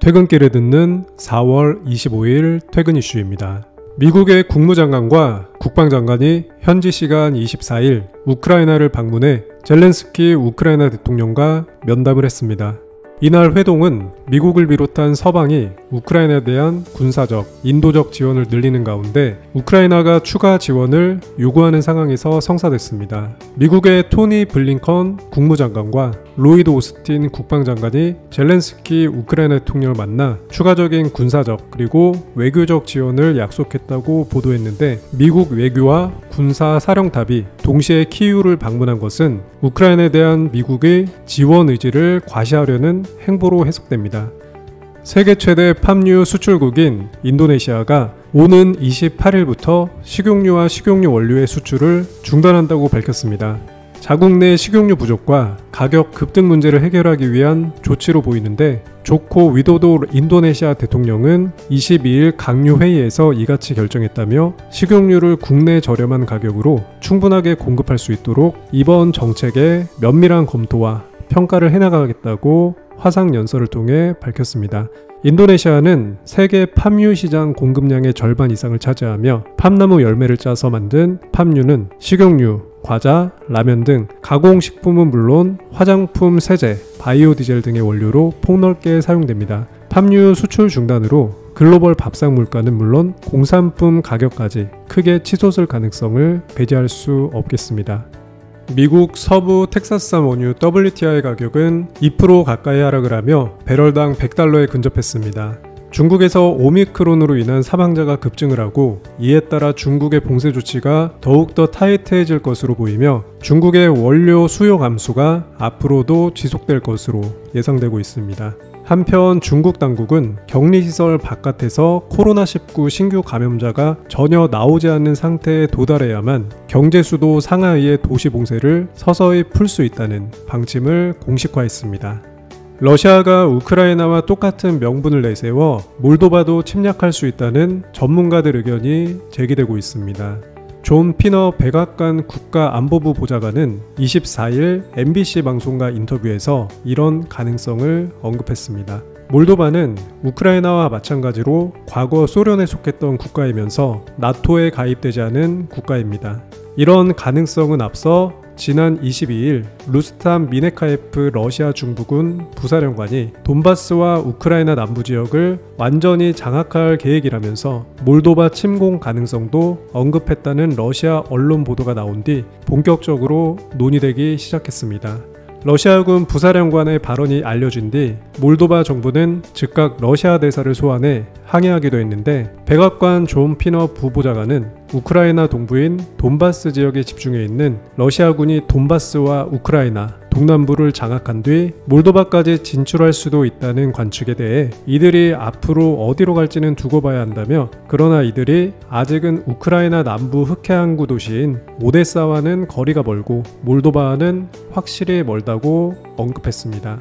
퇴근길에 듣는 4월 25일 퇴근 이슈입니다. 미국의 국무장관과 국방장관이 현지 시간 24일 우크라이나를 방문해 젤렌스키 우크라이나 대통령과 면담을 했습니다. 이날 회동은 미국을 비롯한 서방이 우크라이나에 대한 군사적, 인도적 지원을 늘리는 가운데 우크라이나가 추가 지원을 요구하는 상황에서 성사됐습니다. 미국의 토니 블링컨 국무장관과 로이드 오스틴 국방장관이 젤렌스키 우크라이나 대통령을 만나 추가적인 군사적 그리고 외교적 지원을 약속했다고 보도했는데, 미국 외교와 군사 사령탑이 동시에 키이우를 방문한 것은 우크라이나에 대한 미국의 지원 의지를 과시하려는 행보로 해석됩니다. 세계 최대 팜유 수출국인 인도네시아가 오는 28일부터 식용유와 식용유 원료의 수출을 중단한다고 밝혔습니다. 자국 내 식용유 부족과 가격 급등 문제를 해결하기 위한 조치로 보이는데, 조코 위도도 인도네시아 대통령은 22일 강요 회의에서 이같이 결정했다며 식용유를 국내 저렴한 가격으로 충분하게 공급할 수 있도록 이번 정책의 면밀한 검토와 평가를 해나가겠다고 화상연설을 통해 밝혔습니다. 인도네시아는 세계 팜유 시장 공급량의 절반 이상을 차지하며 팜나무 열매를 짜서 만든 팜유는 식용유, 과자, 라면 등 가공식품은 물론 화장품, 세제, 바이오 디젤 등의 원료로 폭넓게 사용됩니다. 팜유 수출 중단으로 글로벌 밥상 물가는 물론 공산품 가격까지 크게 치솟을 가능성을 배제할 수 없겠습니다. 미국 서부 텍사스산 원유 WTI 가격은 2% 가까이 하락을 하며 배럴당 $100에 근접했습니다. 중국에서 오미크론으로 인한 사망자가 급증을 하고, 이에 따라 중국의 봉쇄 조치가 더욱더 타이트해질 것으로 보이며 중국의 원료 수요 감소가 앞으로도 지속될 것으로 예상되고 있습니다. 한편 중국 당국은 격리시설 바깥에서 코로나19 신규 감염자가 전혀 나오지 않는 상태에 도달해야만 경제 수도 상하이의 도시 봉쇄를 서서히 풀 수 있다는 방침을 공식화했습니다. 러시아가 우크라이나와 똑같은 명분을 내세워 몰도바도 침략할 수 있다는 전문가들 의견이 제기되고 있습니다. 존 피너 백악관 국가안보부 보좌관은 24일 MBC 방송과 인터뷰에서 이런 가능성을 언급했습니다. 몰도바는 우크라이나와 마찬가지로 과거 소련에 속했던 국가이면서 나토에 가입되지 않은 국가입니다. 이런 가능성은 앞서 지난 22일 루스탄 미네카예프 러시아 중부군 부사령관이 돈바스와 우크라이나 남부 지역을 완전히 장악할 계획이라면서 몰도바 침공 가능성도 언급했다는 러시아 언론 보도가 나온 뒤 본격적으로 논의되기 시작했습니다. 러시아군 부사령관의 발언이 알려진 뒤 몰도바 정부는 즉각 러시아 대사를 소환해 항의하기도 했는데, 백악관 존 피너 부보좌관은 우크라이나 동부인 돈바스 지역에 집중해 있는 러시아군이 돈바스와 우크라이나 동남부를 장악한 뒤 몰도바까지 진출할 수도 있다는 관측에 대해 이들이 앞으로 어디로 갈지는 두고 봐야 한다며, 그러나 이들이 아직은 우크라이나 남부 흑해항구 도시인 오데사와는 거리가 멀고 몰도바와는 확실히 멀다고 언급했습니다.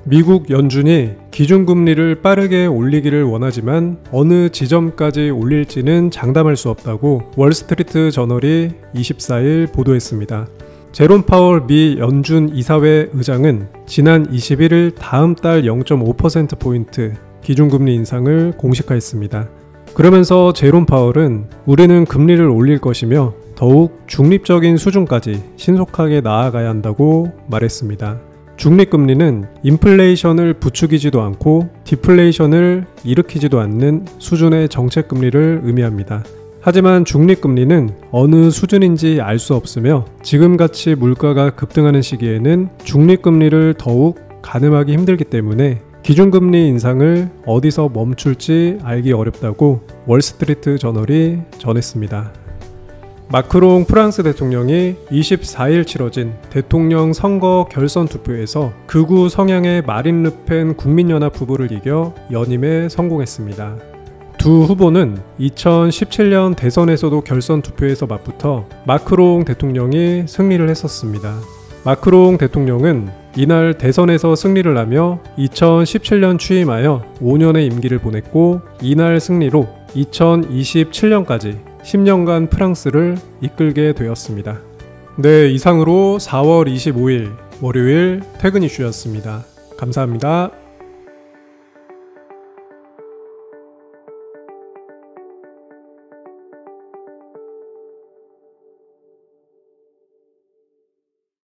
미국 연준이 기준금리를 빠르게 올리기를 원하지만 어느 지점까지 올릴지는 장담할 수 없다고 월스트리트 저널이 24일 보도했습니다. 제롬 파월 미 연준 이사회 의장은 지난 21일 다음 달 0.5%포인트 기준금리 인상을 공식화했습니다. 그러면서 제롬 파월은 우리는 금리를 올릴 것이며 더욱 중립적인 수준까지 신속하게 나아가야 한다고 말했습니다. 중립금리는 인플레이션을 부추기지도 않고 디플레이션을 일으키지도 않는 수준의 정책금리를 의미합니다. 하지만 중립금리는 어느 수준인지 알 수 없으며 지금같이 물가가 급등하는 시기에는 중립금리를 더욱 가늠하기 힘들기 때문에 기준금리 인상을 어디서 멈출지 알기 어렵다고 월스트리트 저널이 전했습니다. 마크롱 프랑스 대통령이 24일 치러진 대통령 선거 결선 투표에서 극우 성향의 마린 르펜 국민연합 후보를 이겨 연임에 성공했습니다. 두 후보는 2017년 대선에서도 결선 투표에서 맞붙어 마크롱 대통령이 승리를 했었습니다. 마크롱 대통령은 이날 대선에서 승리를 하며 2017년 취임하여 5년의 임기를 보냈고, 이날 승리로 2027년까지 10년간 프랑스를 이끌게 되었습니다. 네, 이상으로 4월 25일 월요일 퇴근 이슈였습니다. 감사합니다.